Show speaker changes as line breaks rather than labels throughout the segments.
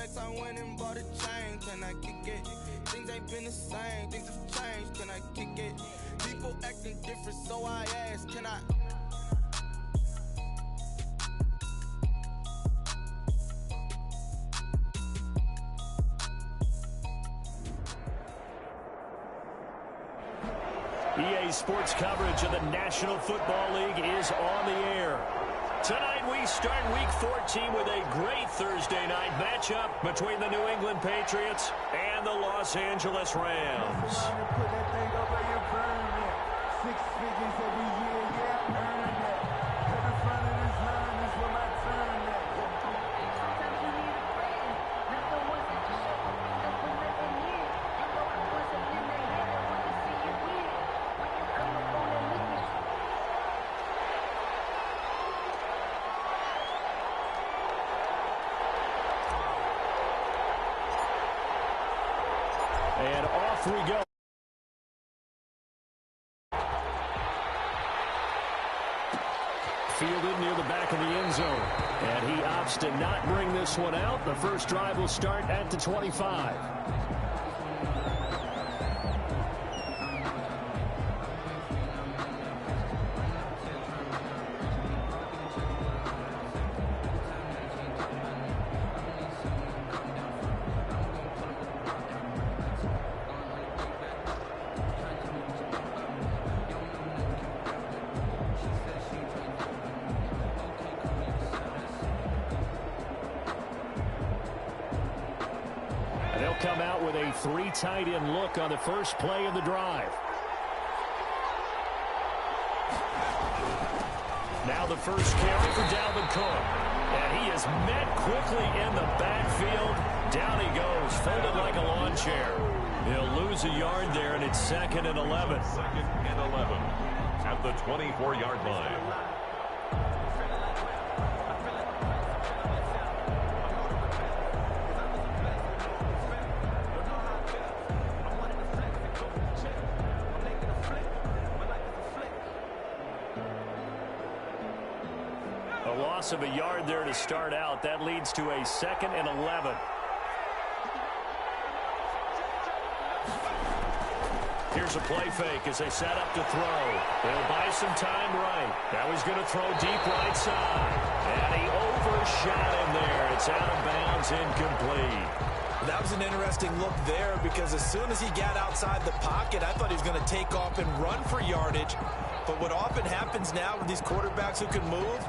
nights I went and bought a chain. Can I kick it? Things ain't been the same. Things have changed. Can I kick it? People acting different, so I ask, can I?
EA Sports coverage of the National Football League is on the air. Tonight we start Week 14 with a great Thursday night matchup between the New England Patriots and the Los Angeles Rams. And off we go. Fielded near the back of the end zone. And he opts to not bring this one out. The first drive will start at the 25. Come out with a three tight end look on the first play of the drive. Now the first carry for Dalvin Cook. And he is met quickly in the backfield. Down he goes, folded like a lawn chair. He'll lose a yard there, and it's 2nd and 11.
2nd and 11 at the 24-yard line.
Loss of a yard there to start out. That leads to a 2nd and 11. Here's a play fake as they set up to throw. They'll buy some time right. Now he's going to throw deep right side. And he overshot him there. It's out of bounds, incomplete.
That was an interesting look there because as soon as he got outside the pocket, I thought he was going to take off and run for yardage. But what often happens now with these quarterbacks who can move,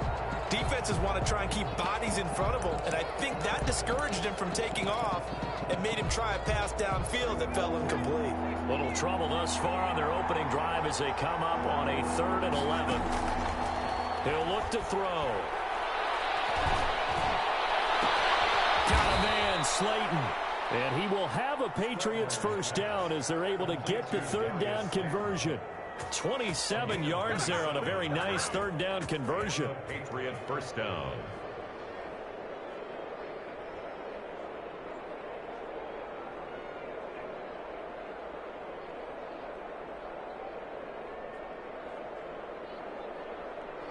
defenses want to try and keep bodies in front of him, and I think that discouraged him from taking off and made him try a pass downfield that fell incomplete.
Little trouble thus far on their opening drive as they come up on a 3rd and 11. He'll look to throw. Got a man, Slayton. And he will have a Patriots first down as they're able to get the 3rd down conversion. 27 yards there on a very nice 3rd down conversion.
Patriot first down.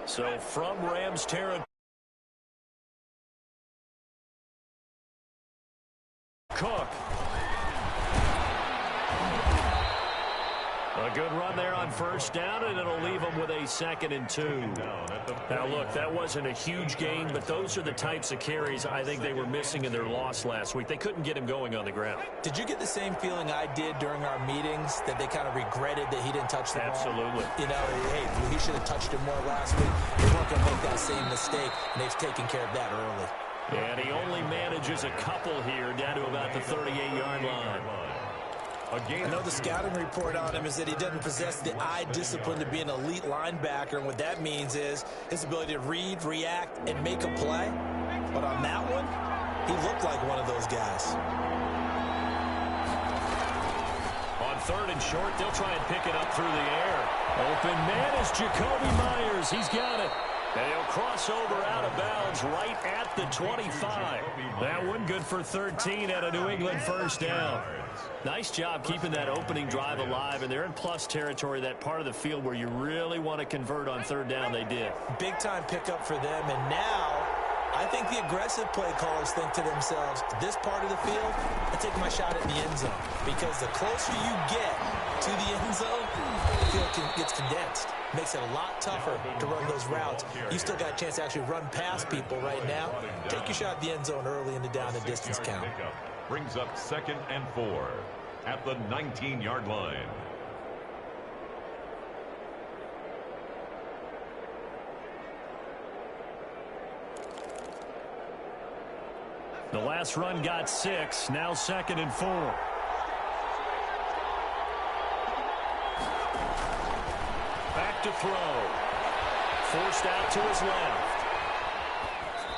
So from Rams territory, Cook. A good run there on first down, and it'll leave them with a 2nd and 2. Now, look, that wasn't a huge gain, but those are the types of carries I think they were missing in their loss last week. They couldn't get him going on the ground.
Did you get the same feeling I did during our meetings, that they kind of regretted that he didn't touch the ball?
Absolutely.
You know, hey, he should have touched it more last week. They weren't going to make that same mistake, and they've taken care of that early.
And he only manages a couple here down to about the 38-yard line.
I know the scouting report on him is that he doesn't possess the eye discipline to be an elite linebacker, and what that means is his ability to read, react, and make a play. But on that one, he looked like one of those guys.
On 3rd and short, they'll try and pick it up through the air. Open man is Jacoby Myers. He's got it. And he'll cross over out of bounds right at the 25. That one good for 13 at a New England first down. Nice job keeping that opening drive alive, and they're in plus territory, that part of the field where you really want to convert on 3rd down. They did.
Big-time pickup for them, and now I think the aggressive play callers think to themselves, this part of the field, I take my shot at the end zone. Because the closer you get to the end zone, the field gets condensed. Makes it a lot tougher to run those routes. You still got a chance to actually run past people right now. Take your shot at the end zone early in the down and distance count.
Brings up 2nd and 4 at the 19-yard line.
The last run got 6. Now 2nd and 4. Back to throw. Forced out to his left.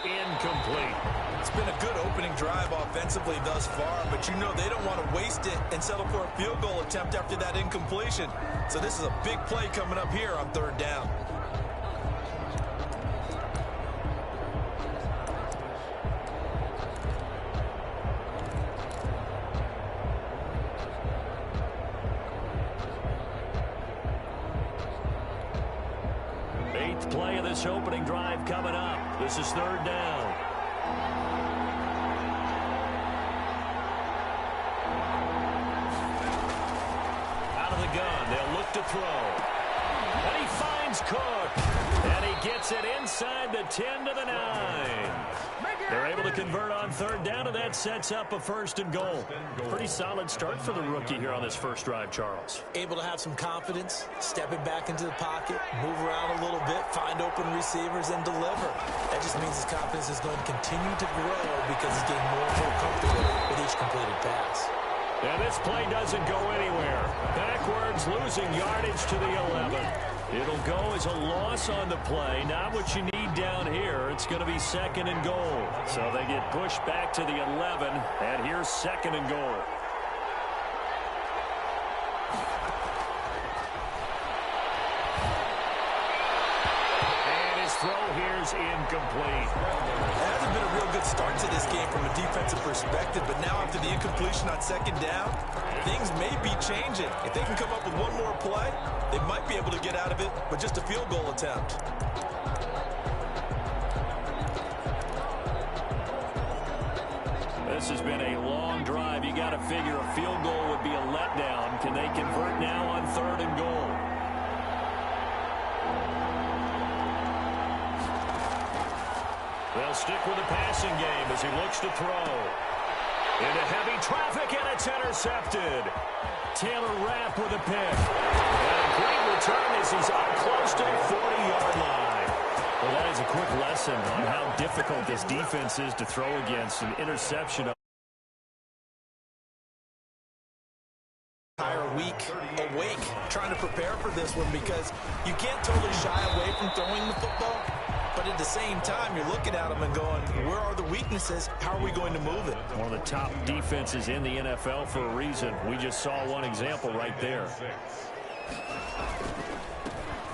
Incomplete.
It's been a good opening drive offensively thus far, but you know they don't want to waste it and settle for a field goal attempt after that incompletion. So this is a big play coming up here on 3rd down.
Play of this opening drive coming up. This is 3rd down. Out of the gun, they'll look to throw. And he finds Cook. And he gets it inside the 10 to the 9. They're able to convert on 3rd down, and that sets up a 1st and goal. Pretty solid start for the rookie here on this first drive, Charles.
Able to have some confidence, stepping back into the pocket, move around a little bit, find open receivers, and deliver. That just means his confidence is going to continue to grow because he's getting more and more comfortable with each completed pass.
And this play doesn't go anywhere. Backwards, losing yardage to the 11. It'll go as a loss on the play. Not what you need down here. It's going to be 2nd and goal. So they get pushed back to the 11, and here's 2nd and goal. And his throw here's incomplete.
It hasn't been a real good start to this game from a defensive perspective, but now after the incompletion on 2nd down, things may be changing. If they can come up with one more play, they might be able to get out of it with just a field goal attempt.
This has been a long drive. You got to figure a field goal would be a letdown. Can they convert now on 3rd and goal? They'll stick with the passing game as he looks to throw. Into heavy traffic, and it's intercepted. Taylor Rapp with a pick. And a great return as he's up close to the 40-yard line. Well, that is a quick lesson on how difficult this defense is to throw against. An interception.
Entire week awake trying to prepare for this one because you can't totally shy away from throwing the football. But at the same time, you're looking at them and going, where are the weaknesses? How are we going to move it?
One of the top defenses in the NFL for a reason. We just saw one example right there.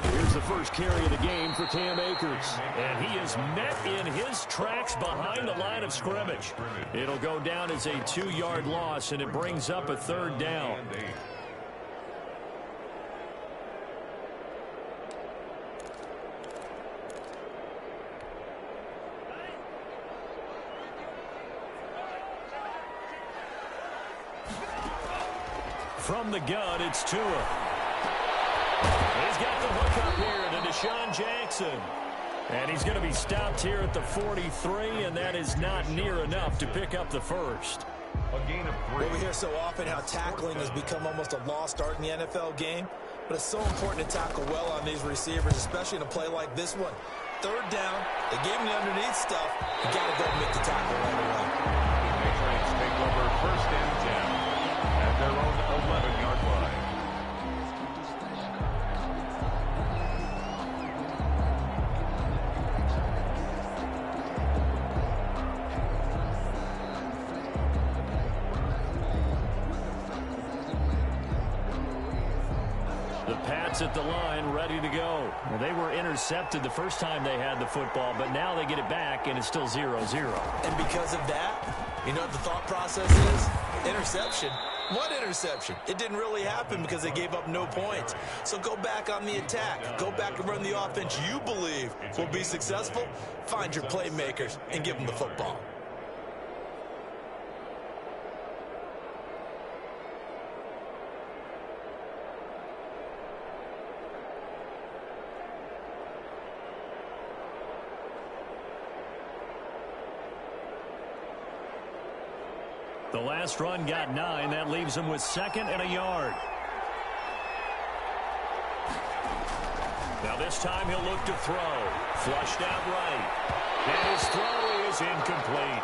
Here's the first carry of the game for Cam Akers. And he is met in his tracks behind the line of scrimmage. It'll go down as a 2-yard loss, and it brings up a 3rd down. From the gun, it's Tua. He's got the hook up here to Deshaun Jackson. And he's going to be stopped here at the 43, and that is not near enough to pick up the 1st.
A gain of 3.
Well, we hear so often how tackling has become almost a lost art in the NFL game, but it's so important to tackle well on these receivers, especially in a play like this one. 3rd down, they gave him the underneath stuff. You got to go and make the tackle right away.
Patriots take over 1st and 10 at their own 11-yard line.
The Pats at the line, ready to go. Well, they were intercepted the first time they had the football, but now they get it back, and it's still 0-0.
And because of that, you know what the thought process is? Interception. One interception. It didn't really happen because they gave up no points. So go back on the attack. Go back and run the offense you believe will be successful. Find your playmakers and give them the football.
The last run got 9. That leaves him with 2nd and a yard. Now this time he'll look to throw. Flushed out right. And his throw is incomplete.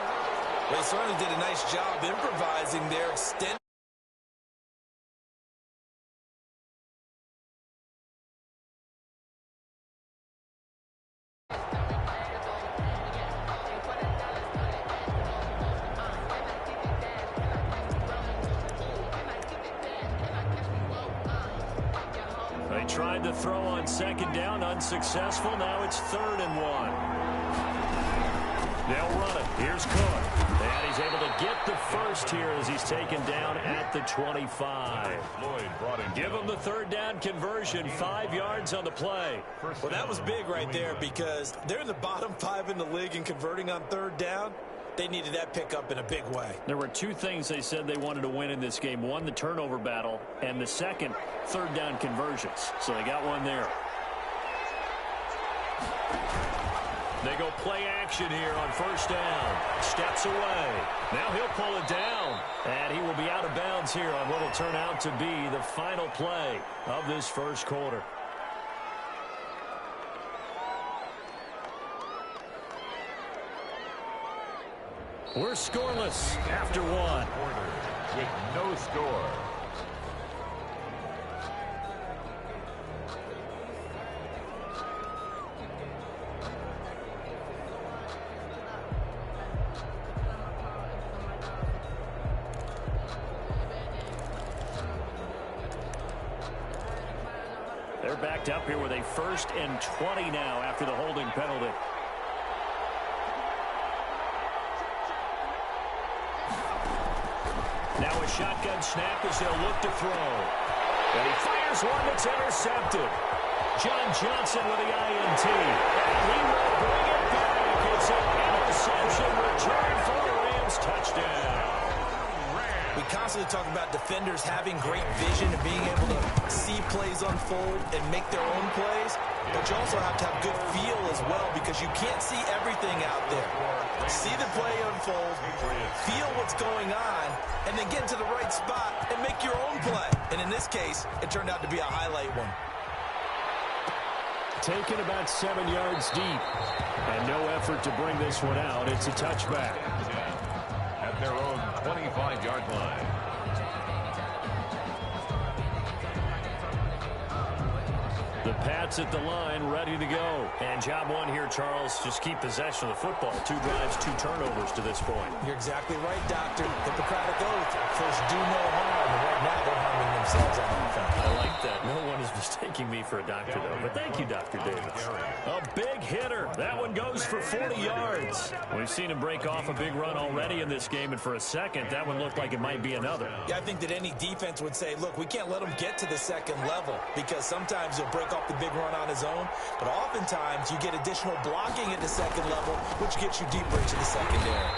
They certainly did a nice job improvising there, extending.
They tried to throw on 2nd down, unsuccessful. Now it's 3rd and 1. They'll run it. Here's Cook. And he's able to get the first here as he's taken down at the 25. Give him the 3rd down conversion. 5 yards on the play.
Well, that was big right there because they're in the bottom 5 in the league in converting on 3rd down. They needed that pickup in a big way.
There were 2 things they said they wanted to win in this game. One, the turnover battle, and the second, 3rd down conversions. So they got one there. They go play action here on 1st down. Steps away. Now he'll pull it down. And he will be out of bounds here on what will turn out to be the final play of this first quarter. We're scoreless after 1.
With no score.
They're backed up here with a 1st and 20 now after the holding penalty. Now a shotgun snap as they'll look to throw. And he fires one that's intercepted. John Johnson with the INT. And he will bring it back. It's an interception return for the Rams touchdown.
We constantly talk about defenders having great vision and being able to see plays unfold and make their own plays. But you also have to have good feel as well because you can't see everything out there. See the play unfold, feel what's going on, and then get to the right spot and make your own play. And in this case, it turned out to be a highlight one.
Taken about 7 yards deep. And no effort to bring this one out. It's a touchback.
At their own 25-yard line.
The Pats at the line, ready to go. And job one here, Charles, just keep possession of the football. 2 drives, 2 turnovers to this point.
You're exactly right, Doctor. Hippocratic oath. First, do no harm. And right now, they're harming themselves on offense.
I like that. No one is mistaking me for a doctor, though. But thank you, Dr. Davis. A big hitter. That one goes for 40 yards. We've seen him break off a big run already in this game, and for a second, that one looked like it might be another.
Yeah, I think that any defense would say, look, we can't let him get to the second level because sometimes he'll break off the big run on his own, but oftentimes you get additional blocking at the second level, which gets you deeper into the secondary.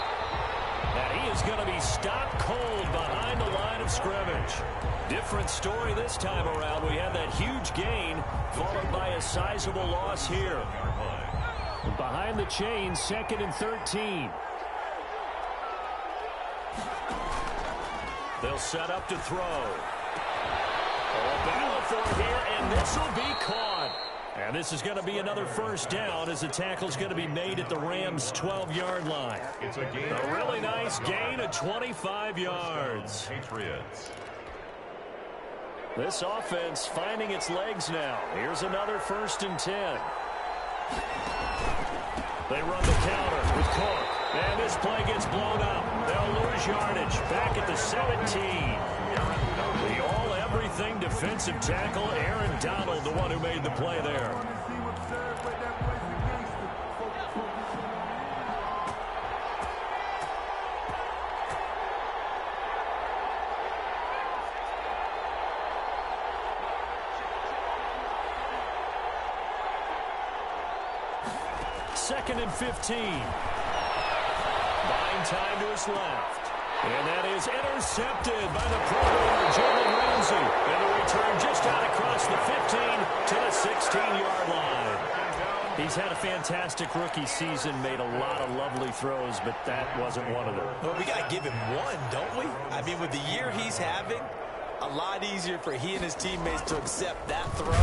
And he is going to be stopped cold behind the line of scrimmage. Different story this time around. We had that huge gain followed by a sizable loss here. Behind the chain, 2nd and 13. They'll set up to throw. A battle for here, and this will be caught. And this is going to be another 1st down as the tackle's going to be made at the Rams' 12-yard line.
It's a gain.
A really nice gain of 25 yards.
Patriots.
This offense finding its legs now. Here's another 1st and 10. They run the counter with Cook. And this play gets blown up. They'll lose yardage. Back at the 17. The all-everything defensive tackle, Aaron Donald, the one who made the play there. 2nd and 15. Buying time to his left. And that is intercepted by the Pro Bowler, Jalen Ramsey. And the return just out across the 15 to the 16-yard line. He's had a fantastic rookie season, made a lot of lovely throws, but that wasn't one of them.
Well, we got to give him one, don't we? I mean, with the year he's having, a lot easier for he and his teammates to accept that throw,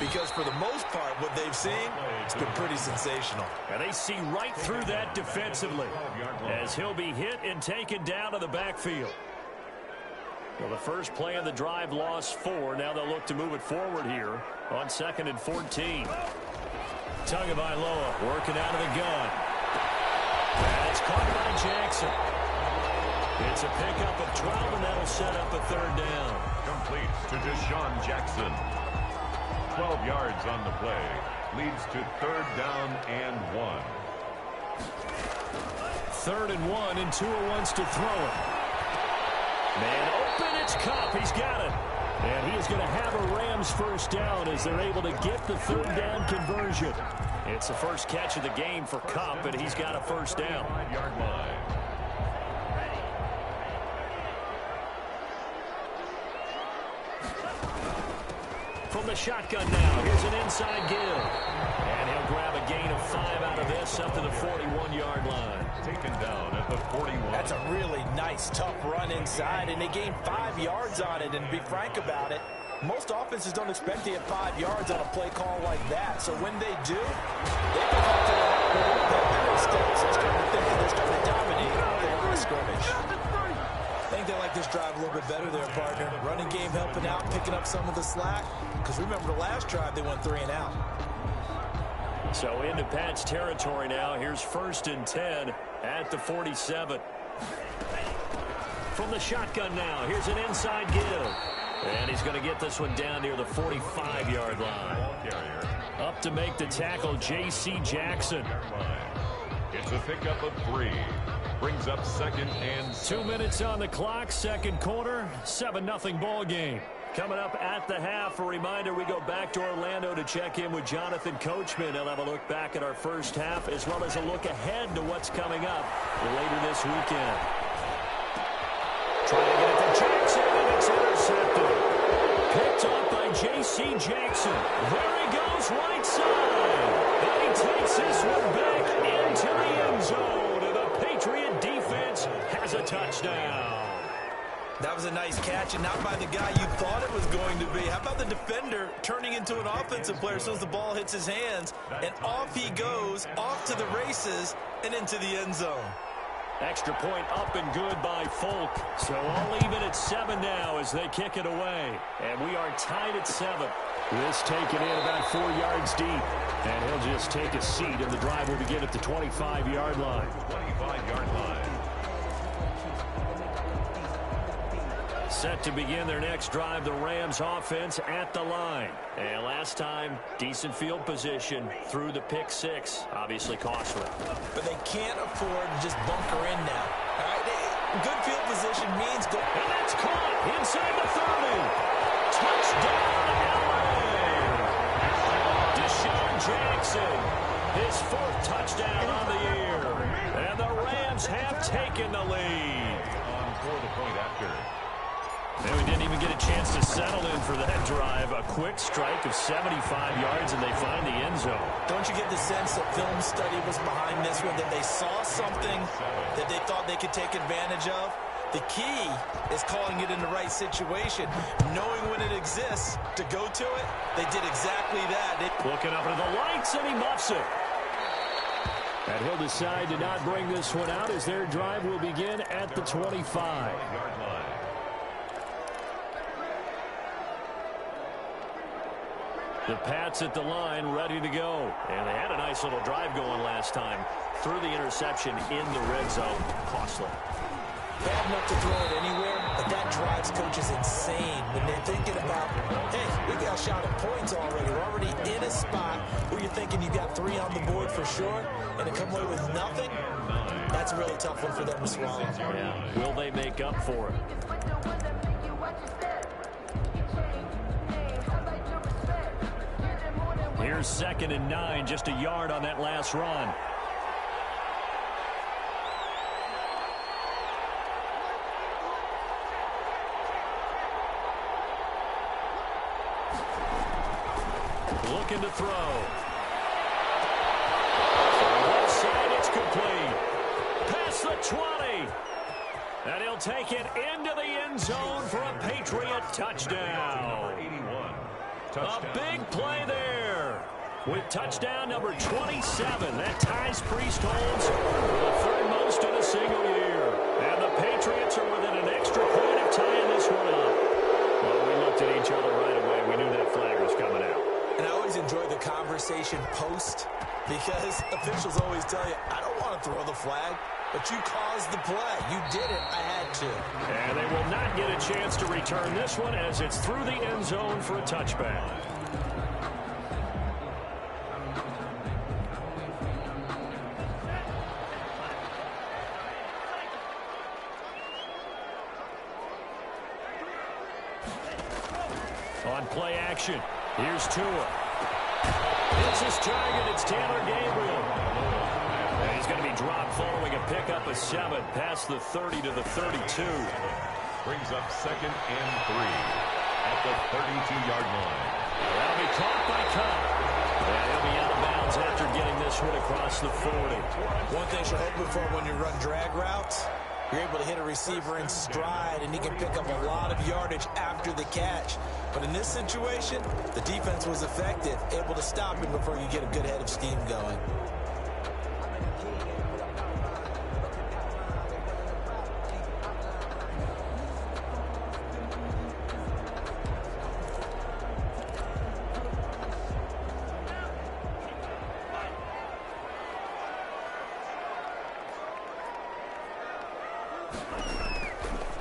because for the most part, what they've seen, it's been pretty sensational.
And they see right through that defensively as he'll be hit and taken down to the backfield. Well, the first play of the drive lost 4. Now they'll look to move it forward here on 2nd and 14. Tagovailoa working out of the gun. And it's caught by Jackson. It's a pickup of 12, and that'll set up a 3rd down.
Complete to Deshaun Jackson. 12 yards on the play. Leads to 3rd down and 1.
3rd and 1, and Tua wants to throw it. Man open, it's Kupp. He's got it. And he is going to have a Rams first down as they're able to get the 3rd down conversion. It's the first catch of the game for Kupp, and he's got a first down.
5-yard line.
From the shotgun now, here's an inside give. And he'll grab a gain of 5 out of this up to the 41-yard line.
Taken down at the 41.
That's a really nice, tough run inside, and they gained 5 yards on it. And to be frank about it, most offenses don't expect to get 5 yards on a play call like that. So when they do, they come up to the penalty stakes and start to think that they're starting to dominate the line of scrimmage. I think they like this drive a little bit better there, partner. Running game helping out, picking up some of the slack. Because remember the last drive, they went 3 and out.
So into Pat's territory now. Here's 1st and 10 at the 47. From the shotgun now, here's an inside give. And he's going to get this one down near the 45-yard line. Up to make the tackle, J.C. Jackson.
It's a pickup of 3. Brings up 2nd and 7.
2 minutes on the clock, 2nd quarter, 7-0 ball game. Coming up at the half, a reminder, we go back to Orlando to check in with Jonathan Coachman. He'll have a look back at our first half as well as a look ahead to what's coming up later this weekend. Trying to get it to Jackson, and it's intercepted. Picked up by J.C. Jackson. There he goes, right side. And he takes this one back into the end zone. And the Patriot defense has a touchdown.
That was a nice catch, and not by the guy you thought it was going to be. How about the defender turning into an offensive player as soon as the ball hits his hands, and off he goes, off to the races, and into the end zone.
Extra point up and good by Folk. So all even at 7 now as they kick it away. And we are tied at 7. This taken in about 4 yards deep. And he'll just take a seat, and the drive will begin at the 25-yard line.
25-yard line.
Set to begin their next drive, the Rams offense at the line. And last time, decent field position through the pick 6. Obviously costly.
But they can't afford to just bunker in now. All right, good field position means go.
And that's caught inside the 30. Touchdown, LA. Deshaun Jackson, his 4th touchdown on the year. And the Rams have taken the lead.
On for the point after.
And we didn't even get a chance to settle in for that drive. A quick strike of 75 yards, and they find the end zone.
Don't you get the sense that film study was behind this one, that they saw something that they thought they could take advantage of? The key is calling it in the right situation, knowing when it exists to go to it. They did exactly that.
Looking up into the lights, and he muffs it. And he'll decide to not bring this one out as their drive will begin at the 25. The Pats at the line, ready to go. And they had a nice little drive going last time. Threw the interception in the red zone. Costly.
Bad enough to throw it anywhere, but that drives coaches insane when they're thinking about, hey, we got a shot at points already. We're already in a spot where you're thinking you got 3 on the board for sure, and to come away with nothing, that's a really tough one for them to swallow.
Yeah. Will they make up for it? Here's 2nd and 9, just a yard on that last run. Looking to throw. Left side, it's complete. Past the 20. And he'll take it into the end zone for a Patriot touchdown.
81.
A big play there. With touchdown number 27. That ties Priesthold's the third most in a single year. And the Patriots are within an extra point of tying this one up. Well, we looked at each other right away. We knew that flag was coming out.
And I always enjoy the conversation post because officials always tell you, I don't want to throw the flag, but you caused the play. You did it. I had to.
And they will not get a chance to return this one as it's through the end zone for a touchback. On play action, here's Tua. It's his target. It's Taylor Gabriel. And he's going to be dropped following a pickup of 7 past the 30 to the 32.
Brings up 2nd and 3 at the 32-yard line.
That'll be caught by Cup. And he'll be out of bounds after getting this one across the 40.
One thing you're hoping for when you run drag routes, you're able to hit a receiver in stride, and he can pick up a lot of yardage after the catch. But in this situation, the defense was effective, able to stop him before you get a good head of steam going.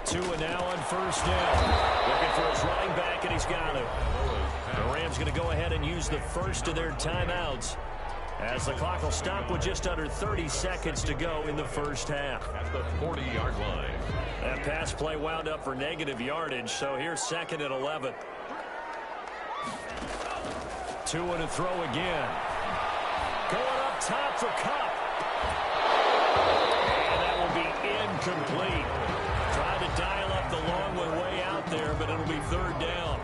Tua now on first down. Looking for his running back, and he's got it. The Rams going to go ahead and use the first of their timeouts as the clock will stop with just under 30 seconds to go in the first half.
At the 40-yard line.
That pass play wound up for negative yardage, so here's 2nd and 11. Tua to throw again. Going up top for Cup. And that will be incomplete. Tried to dial up the long one way out there, but it'll be 3rd down.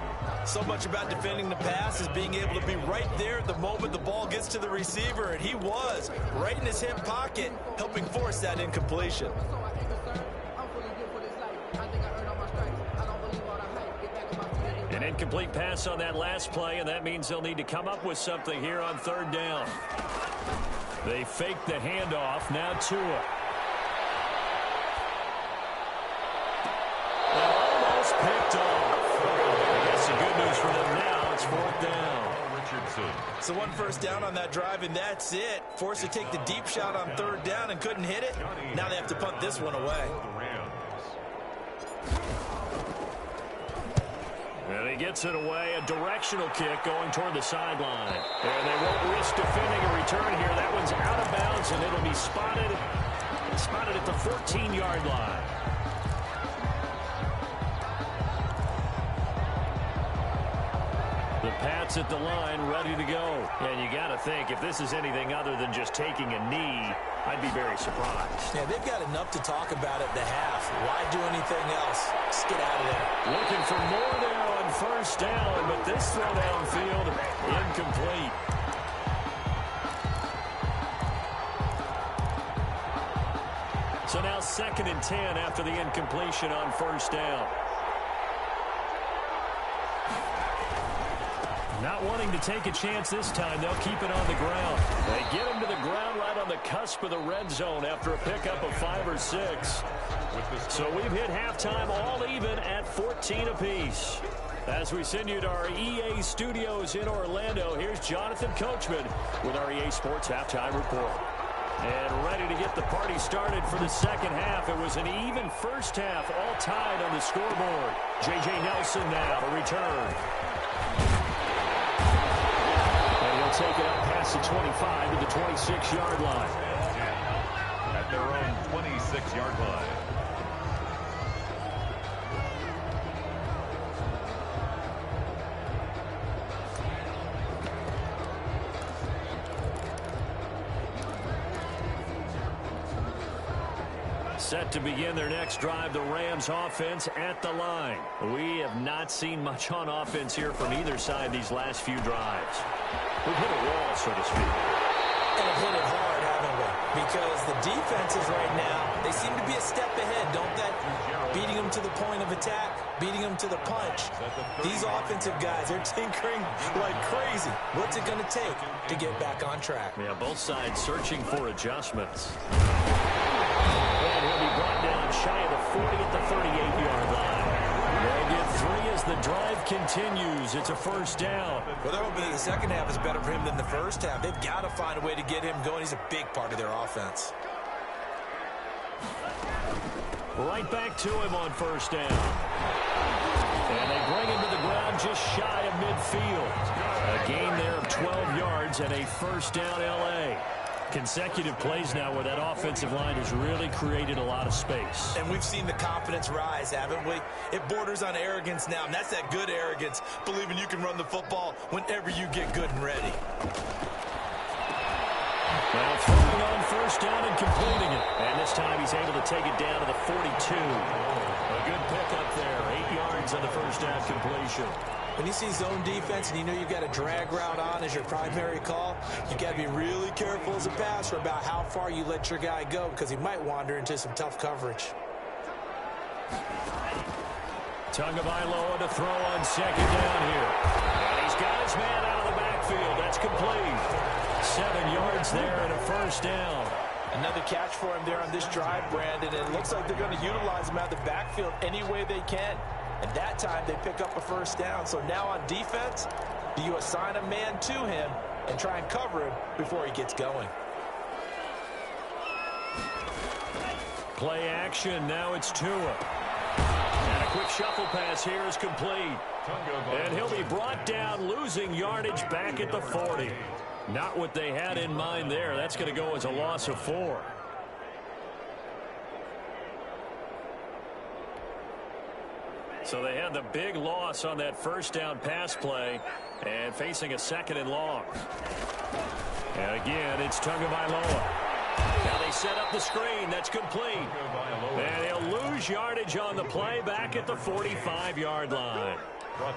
So much about defending the pass is being able to be right there at the moment the ball gets to the receiver, and he was right in his hip pocket, helping force that incompletion.
An incomplete pass on that last play, and that means they'll need to come up with something here on 3rd down. They fake the handoff. Now Tua. Almost picked off. I guess the good news for them now, it's 4th down.
So 1 first down on that drive, and that's it. Forced to take the deep shot on 3rd down and couldn't hit it. Now they have to punt this one away.
And he gets it away. A directional kick going toward the sideline. And they won't risk defending a return here. That one's out of bounds, and it'll be spotted at the 14-yard line. The Pats at the line, ready to go. And you got to think, if this is anything other than just taking a knee, I'd be very surprised.
Yeah, they've got enough to talk about at the half. Why do anything else? Just get out of there.
Looking for more there on first down, but this throw downfield, incomplete. So now 2nd and 10 after the incompletion on first down. Not wanting to take a chance this time, they'll keep it on the ground. They get him to the ground right on the cusp of the red zone after a pickup of 5 or 6. So we've hit halftime all even at 14 apiece. As we send you to our EA studios in Orlando, here's Jonathan Coachman with our EA Sports Halftime Report. And ready to get the party started for the second half. It was an even first half, all tied on the scoreboard. J.J. Nelson now to return. And he'll take it up past the 25 to the 26-yard line.
At their own 26-yard line.
Set to begin their next drive, the Rams offense at the line. We have not seen much on offense here from either side these last few drives. We've hit a wall, so to speak.
And have hit it hard, haven't we? Because the defenses right now, they seem to be a step ahead, don't they? Beating them to the point of attack, beating them to the punch. These offensive guys, they're tinkering like crazy. What's it going to take to get back on track?
Yeah, both sides searching for adjustments. And he'll be brought down shy of the 40 at the 38-yard line. They'll get 3 as the drive continues. It's a first down.
Well, they're hoping that the second half is better for him than the first half. They've got to find a way to get him going. He's a big part of their offense.
Right back to him on first down. And they bring him to the ground just shy of midfield. A gain there of 12 yards and a first down L.A. Consecutive plays now where that offensive line has really created a lot of space.
And we've seen the confidence rise, haven't we? It borders on arrogance now, and that's that good arrogance, believing you can run the football whenever you get good and ready.
Well, throwing on first down and completing it. And this time he's able to take it down to the 42. A good pickup there. 8 yards on the first down completion.
When you see zone defense and you know you've got a drag route on as your primary call, you got to be really careful as a passer about how far you let your guy go because he might wander into some tough coverage.
Tagovailoa to throw on second down here. And he's got his man out of the backfield. That's complete. 7 yards there and a first down.
Another catch for him there on this drive, Brandon. And it looks like they're going to utilize him out of the backfield any way they can. And that time they pick up a first down. So now on defense, do you assign a man to him and try and cover him before he gets going?
Play action. Now it's Tua. And a quick shuffle pass here is complete. And he'll be brought down, losing yardage back at the 40. Not what they had in mind there. That's going to go as a loss of 4. So they had the big loss on that first down pass play and facing a second and long. And again, it's Tagovailoa. Now they set up the screen. That's complete. And he'll lose yardage on the play back at the 45-yard line.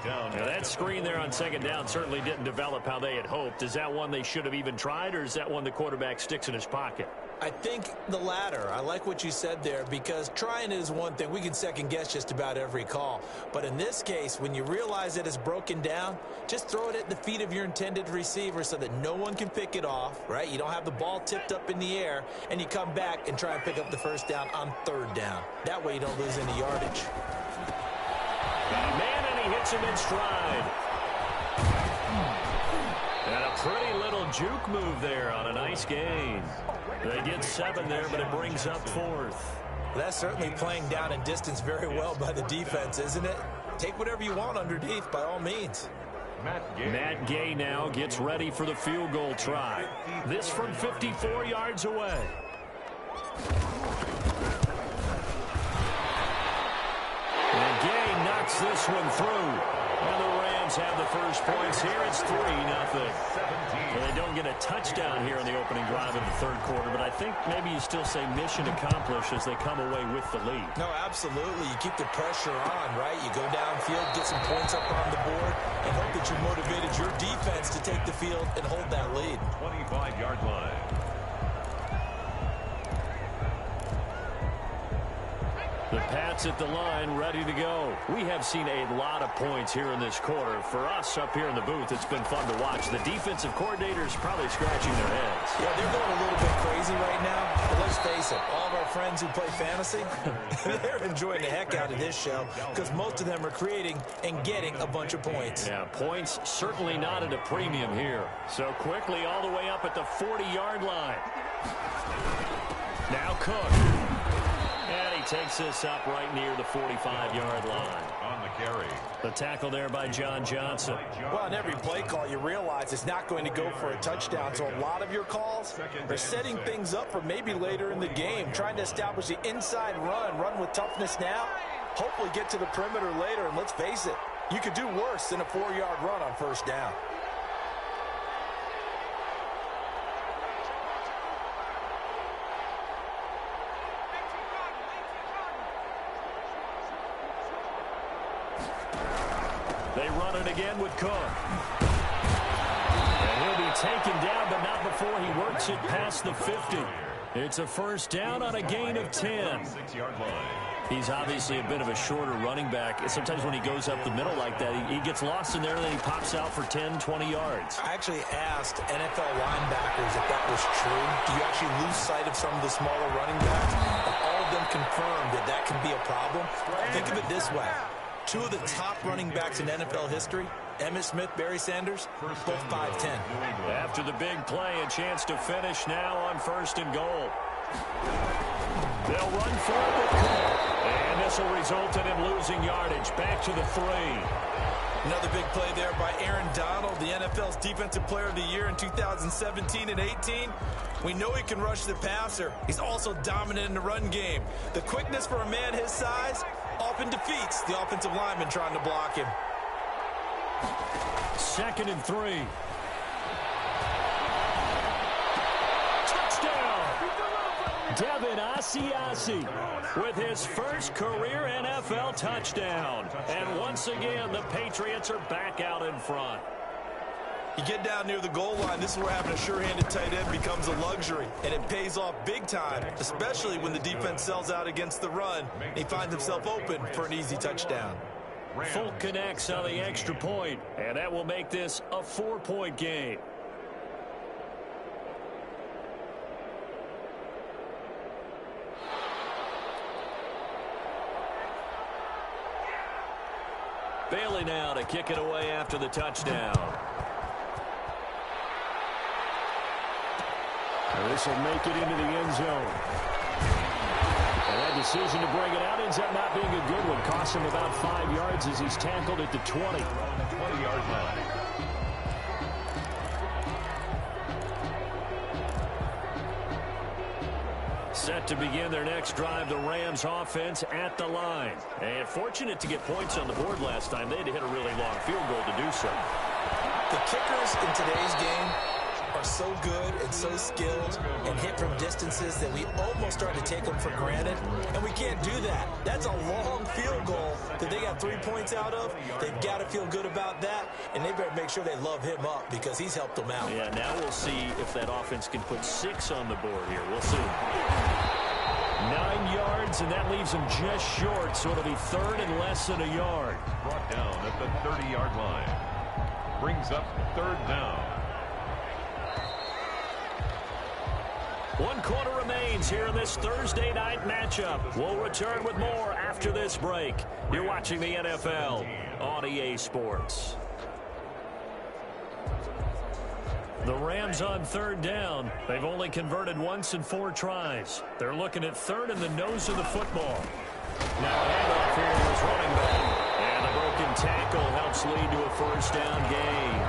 Now that screen there on second down certainly didn't develop how they had hoped. Is that one they should have even tried, or is that one the quarterback sticks in his pocket?
I think the latter. I like what you said there because trying is one thing. We can second guess just about every call. But in this case, when you realize that it's broken down, just throw it at the feet of your intended receiver so that no one can pick it off, right? You don't have the ball tipped up in the air, and you come back and try and pick up the first down on third down. That way you don't lose any yardage.
Man, and he hits him in stride. And a pretty little juke move there on a nice gain. They get 7 there, but it brings up 4th.
That's certainly playing down in distance very well by the defense, isn't it? Take whatever you want underneath, by all means.
Matt Gay now gets ready for the field goal try. This from 54 yards away. And Gay knocks this one through. And the Rams have the first points here. It's 3-0. Well, they don't get a touchdown here in the opening drive of the third quarter, but I think maybe you still say mission accomplished as they come away with the lead.
No, absolutely. You keep the pressure on, right? You go downfield, get some points up on the board, and hope that you motivated your defense to take the field and hold that lead.
25-yard line.
The Pats at the line, ready to go. We have seen a lot of points here in this quarter. For us up here in the booth, it's been fun to watch. The defensive coordinators probably scratching their heads.
Yeah, they're going a little bit crazy right now. But let's face it, all of our friends who play fantasy, they're enjoying the heck out of this show because most of them are creating and getting a bunch of points.
Yeah, points certainly not at a premium here. So quickly all the way up at the 40-yard line. Now Cook. And he takes this up right near the 45-yard line.
On the carry.
The tackle there by John Johnson.
Well, on every play call, you realize it's not going to go for a touchdown. So a lot of your calls are setting things up for maybe later in the game, trying to establish the inside run with toughness now, hopefully get to the perimeter later. And let's face it, you could do worse than a 4-yard run on first down.
They run it again with Cook. And he'll be taken down, but not before he works it past the 50. It's a first down on a gain of 10.
6-yard line.
He's obviously a bit of a shorter running back. Sometimes when he goes up the middle like that, he gets lost in there, and then he pops out for 10, 20 yards.
I actually asked NFL linebackers if that was true. Do you actually lose sight of some of the smaller running backs? And all of them confirmed that that can be a problem. Think of it this way. Two of the top running backs in NFL history, Emmitt Smith, Barry Sanders, both 5'10".
After the big play, a chance to finish now on 1st and goal. They'll run for it with Cook. And this will result in him losing yardage. Back to the 3.
Another big play there by Aaron Donald, the NFL's Defensive Player of the Year in 2017 and 18. We know he can rush the passer. He's also dominant in the run game. The quickness for a man his size often defeats the offensive lineman trying to block him.
2nd and 3. Touchdown! Devin Asiasi with his first career NFL touchdown. And once again, the Patriots are back out in front.
You get down near the goal line, this is where having a sure-handed tight end becomes a luxury. And it pays off big time, especially when the defense sells out against the run. He finds himself open for an easy touchdown.
Folk connects on the extra point, and that will make this a 4-point game. Bailey now to kick it away after the touchdown. This will make it into the end zone. And that decision to bring it out ends up not being a good one. Costs him about 5 yards as he's tackled at the 20.
20-yard line.
Set to begin their next drive, the Rams offense at the line. And fortunate to get points on the board last time. They had to hit a really long field goal to do so.
The kickers in today's game are so good and so skilled and hit from distances that we almost start to take them for granted, and we can't do that. That's a long field goal that they got 3 points out of. They've got to feel good about that, and they better make sure they love him up because he's helped them out.
Yeah, now we'll see if that offense can put 6 on the board here. We'll see. 9 yards, and that leaves them just short, so it'll be 3rd and less than a yard.
Brought down at the 30-yard line. Brings up 3rd down.
1 quarter remains here in this Thursday night matchup. We'll return with more after this break. You're watching the NFL on EA Sports. The Rams on 3rd down. They've only converted once in 4 tries. They're looking at 3rd in the nose of the football. Now a handoff here to his running back. And the broken tackle helps lead to a 1st down gain.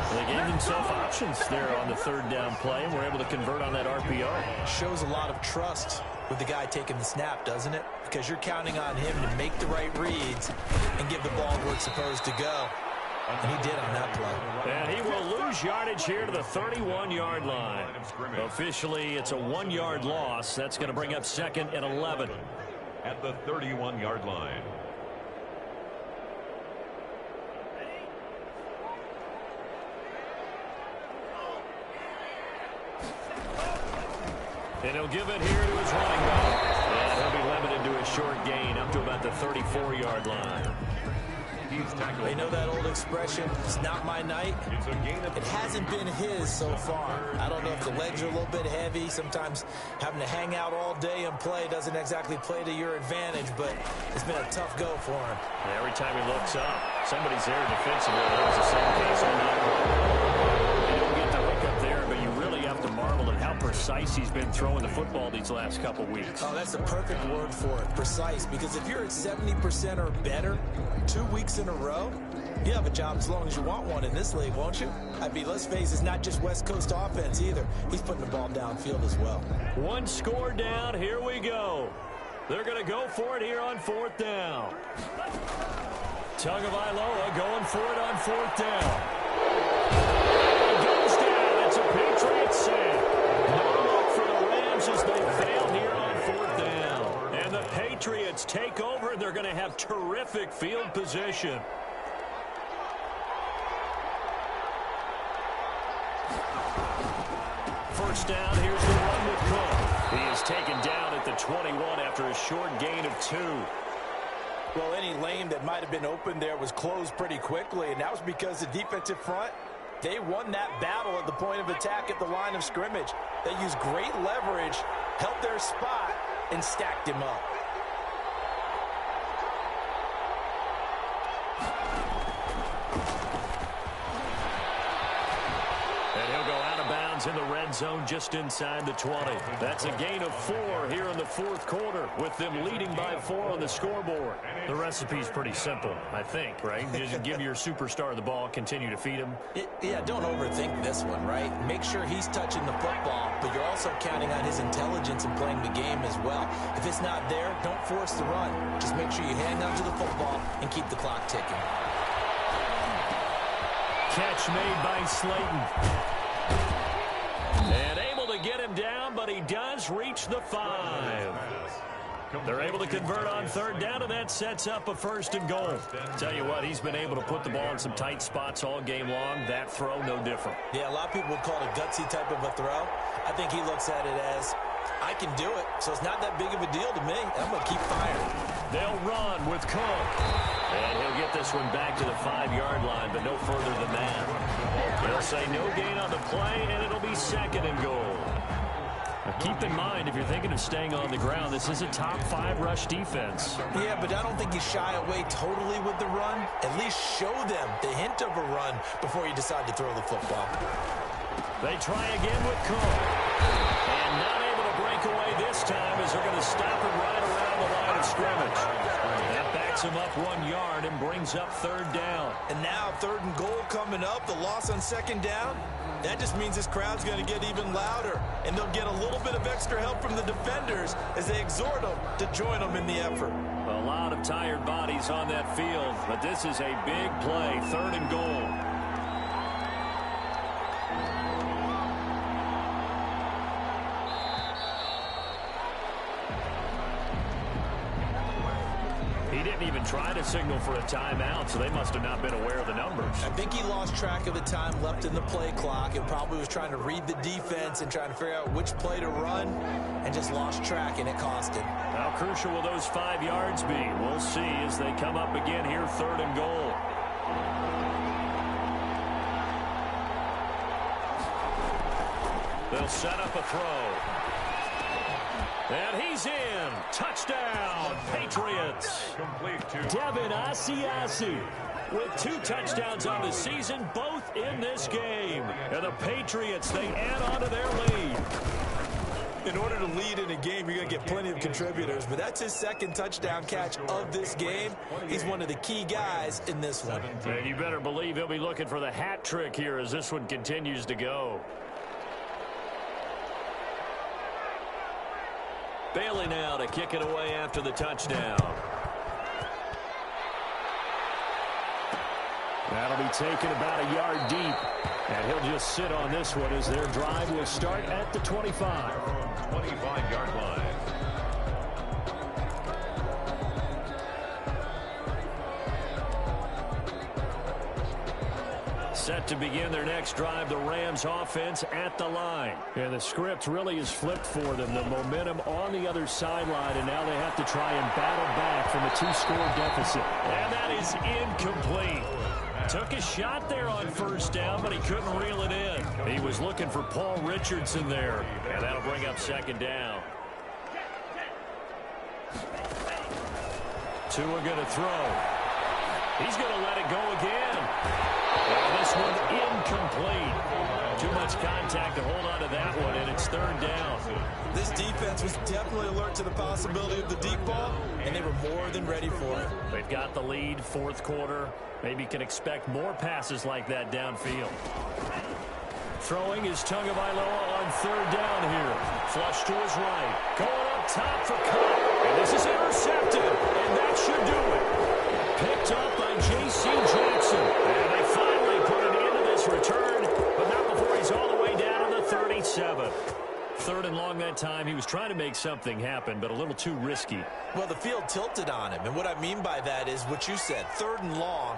They gave themselves options there on the 3rd down play, and were able to convert on that RPO.
Shows a lot of trust with the guy taking the snap, doesn't it? Because you're counting on him to make the right reads and give the ball where it's supposed to go. And he did on that play.
And he will lose yardage here to the 31-yard line. Officially, it's a 1-yard loss. That's going to bring up 2nd and 11.
At the 31-yard line.
And he'll give it here to his running back. And he'll be limited to a short gain up to about the 34-yard line.
They know that old expression, it's not my night. It hasn't been his so far. I don't know if the legs are a little bit heavy. Sometimes having to hang out all day and play doesn't exactly play to your advantage, but it's been a tough go for him.
And every time he looks up, somebody's there defensively. That was the same case on that one. You don't get the hook up there, but you really have to marvel at how precise he's been throwing the football these last couple weeks.
Oh, that's the perfect word for it, precise, because if you're at 70% or better 2 weeks in a row, you have a job as long as you want one in this league, won't you? I mean, let's face it, it's not just West Coast offense either. He's putting the ball downfield as well.
1 score down. Here we go. They're going to go for it here on 4th down. Tagovailoa going for it on 4th down. It goes down. It's a Patriots sack. No look for the Rams as they fail here on 4th down. And the Patriots Patriots take over, and they're going to have terrific field position. First down, here's the run with Cook. He is taken down at the 21 after a short gain of 2.
Well, any lane that might have been open there was closed pretty quickly, and that was because the defensive front, they won that battle at the point of attack at the line of scrimmage. They used great leverage, held their spot, and stacked him up.
And he'll go out of bounds in the red zone just inside the 20. That's a gain of 4 here in the fourth quarter with them leading by 4 on the scoreboard. The recipe's pretty simple, I think, right? Just give your superstar the ball, continue to feed him.
Yeah, don't overthink this one, right? Make sure he's touching the football, but you're also counting on his intelligence in playing the game as well. If it's not there, don't force the run. Just make sure you hang on to the football and keep the clock ticking.
Catch made by Slayton. And able to get him down, but he does reach the 5. They're able to convert on third down, and that sets up a 1st and goal. Tell you what, he's been able to put the ball in some tight spots all game long. That throw, no different.
Yeah, a lot of people would call it a gutsy type of a throw. I think he looks at it as, I can do it, so it's not that big of a deal to me. I'm going to keep firing.
They'll run with Cook. And he'll get this one back to the 5-yard line, but no further than that. They'll say no gain on the play, and it'll be 2nd and goal. Now keep in mind, if you're thinking of staying on the ground, this is a top 5 rush defense.
Yeah, but I don't think you shy away totally with the run. At least show them the hint of a run before you decide to throw the football.
They try again with Cook. And not able to break away this time as they're going to stop it right around the line of scrimmage. That backs him up 1 yard and brings up 3rd down.
And now 3rd and goal coming up, the loss on 2nd down. That just means this crowd's going to get even louder, and they'll get a little bit of extra help from the defenders as they exhort them to join them in the effort.
A lot of tired bodies on that field, but this is a big play, 3rd and goal. He didn't even try to signal for a timeout, so they must have not been aware of the numbers.
I think he lost track of the time left in the play clock and probably was trying to read the defense and trying to figure out which play to run and just lost track, and it cost him.
How crucial will those 5 yards be? We'll see as they come up again here, 3rd and goal. They'll set up a throw. And he's in. Touchdown, Patriots. Devin Asiasi with 2 touchdowns on the season, both in this game. And the Patriots, they add on to their lead.
In order to lead in a game, you're going to get plenty of contributors, but that's his 2nd touchdown catch of this game. He's one of the key guys in this one.
And you better believe he'll be looking for the hat trick here as this one continues to go. Bailey now to kick it away after the touchdown. That'll be taken about a yard deep. And he'll just sit on this one as their drive will start at the 25.
25-yard line.
Set to begin their next drive, the Rams offense at the line. And the script really is flipped for them. The momentum on the other sideline, and now they have to try and battle back from a 2-score deficit. And that is incomplete. Took a shot there on 1st down, but he couldn't reel it in. He was looking for Paul Richardson there, and that'll bring up 2nd down. Tua going to throw. He's going to let it go again. And this one incomplete. Too much contact to hold on to that one, and it's 3rd down.
This defense was definitely alert to the possibility of the deep ball, and they were more than ready for it.
They've got the lead, 4th quarter. Maybe can expect more passes like that downfield. Throwing is Tagovailoa on 3rd down here. Flush to his right. Going up top for Cook. And this is intercepted, and that should do it. Picked up by J.C. Jackson. And they finally put it into this return, but not before he's all the way down to the 37. 3rd and long that time. He was trying to make something happen, but a little too risky.
Well, the field tilted on him, and what I mean by that is what you said, 3rd and long.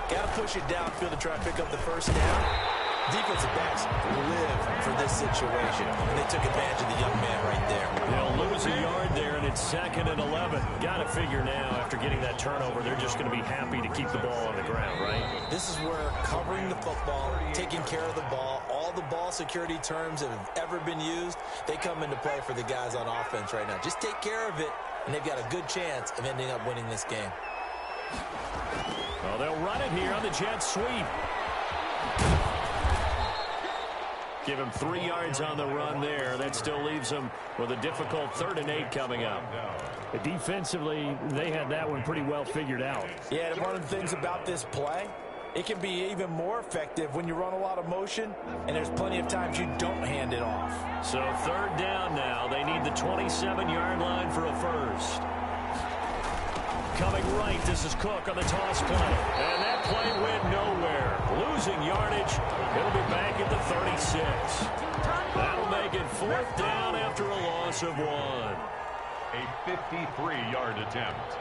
Got to push it downfield to try and pick up the first down. Defensive backs live for this situation, and they took advantage of the young man right there.
They'll lose a yard there, and it's 2nd and 11. Got to figure now, after getting that turnover, they're just going to be happy to keep the ball on the ground, right?
This is where covering the football, taking care of the ball, all the ball security terms that have ever been used, they come into play for the guys on offense right now. Just take care of it, and they've got a good chance of ending up winning this game.
Well, they'll run it here on the jet sweep. Give him 3 yards on the run there. That still leaves him with a difficult 3rd and 8 coming up.
Defensively, they had that one pretty well figured out.
Yeah, and one of the things about this play, it can be even more effective when you run a lot of motion, and there's plenty of times you don't hand it off.
So 3rd down now. They need the 27-yard line for a first. Coming right, this is Cook on the toss play. And that play went nowhere. Losing yardage. He'll be back at the 36. That'll make it 4th down after a loss of 1.
A 53-yard attempt.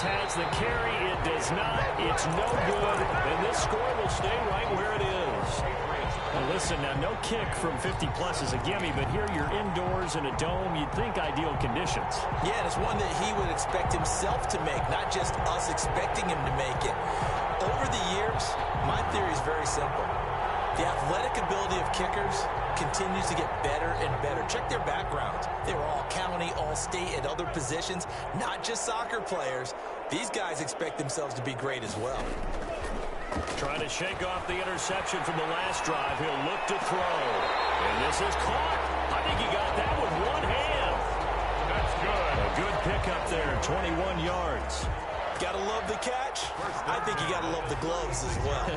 Has the carry. It does not. It's no good. And this score will stay right where it is. Well, listen, now no kick from 50-plus is a gimme, but here you're indoors in a dome. You'd think ideal conditions.
Yeah, and it's one that he would expect himself to make, not just us expecting him to make it. Over the years, my theory is very simple. The athletic ability of kickers continues to get better and better. Check their backgrounds. They were all county, all state, at other positions, not just soccer players. These guys expect themselves to be great as well.
Trying to shake off the interception from the last drive. He'll look to throw. And this is caught. I think he got that with one hand.
That's good.
A good pickup there, 21 yards.
Gotta love the catch. I think you gotta love the gloves as well.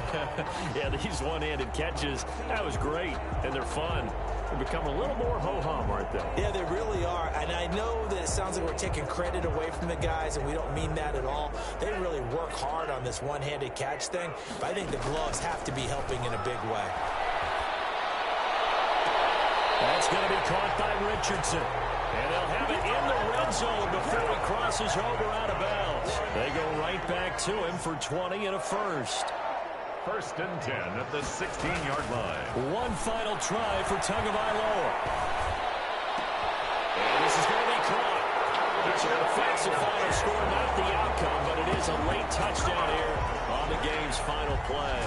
Yeah, these one-handed catches, that was great, and they're fun. They become a little more ho-hum, aren't they?
Yeah, they really are. And I know that it sounds like we're taking credit away from the guys, and we don't mean that at all. They really work hard on this one-handed catch thing, but I think the gloves have to be helping in a big way.
That's going to be caught by Richardson. And they'll have it in the red zone before he crosses over out of bounds. They go right back to him for 20 and a first.
1st and 10 at the 16-yard line.
One final try for Tagovailoa. And this is going to be caught. It's an offensive final score, not the outcome, but it is a late touchdown here on the game's final play.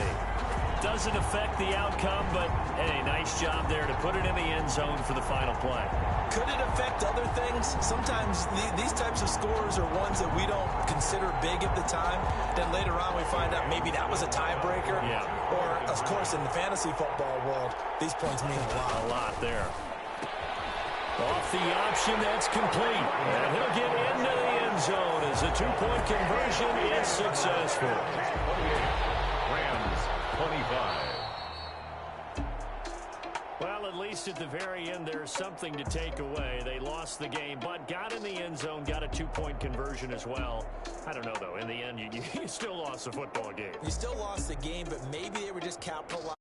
Doesn't affect the outcome, but, hey, nice job there to put it in the end zone for the final play.
Could it affect other things? Sometimes these types of scores are ones that we don't consider big at the time. Then later on we find out maybe that was a tiebreaker.
Yeah.
Or, of course, in the fantasy football world, these points mean a lot.
A lot there. Off the option, that's complete. And he'll get into the end zone as a 2-point conversion is successful.
Rams 25.
Well, at least at the very end, there's something to take away. They lost the game, but got in the end zone, got a 2-point conversion as well. I don't know, though. In the end, you still lost the football game.
You still lost the game, but maybe they were just capitalizing.